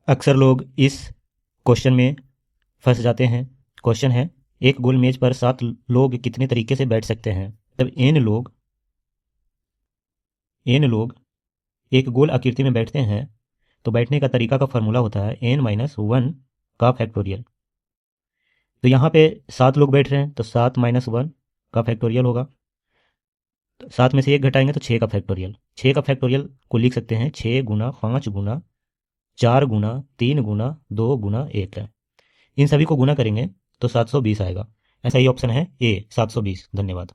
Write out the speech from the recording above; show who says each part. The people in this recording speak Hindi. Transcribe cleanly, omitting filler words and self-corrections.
Speaker 1: अक्सर लोग इस क्वेश्चन में फंस जाते हैं। क्वेश्चन है, एक गोल मेज पर 7 लोग कितने तरीके से बैठ सकते हैं। जब n लोग एक गोल आकृति में बैठते हैं तो बैठने का तरीका का फॉर्मूला होता है n-1 का फैक्टोरियल। तो यहाँ पे 7 लोग बैठ रहे हैं तो 7-1 का फैक्टोरियल होगा। तो 7 में से 1 घटाएंगे तो 6 का फैक्टोरियल। 6 का फैक्टोरियल को लिख सकते हैं 6 गुना 5 गुना 4 गुना 3 गुना 2 गुना 1 है। इन सभी को गुना करेंगे तो 720 आएगा। ऐसा ही ऑप्शन है ए, 720। धन्यवाद।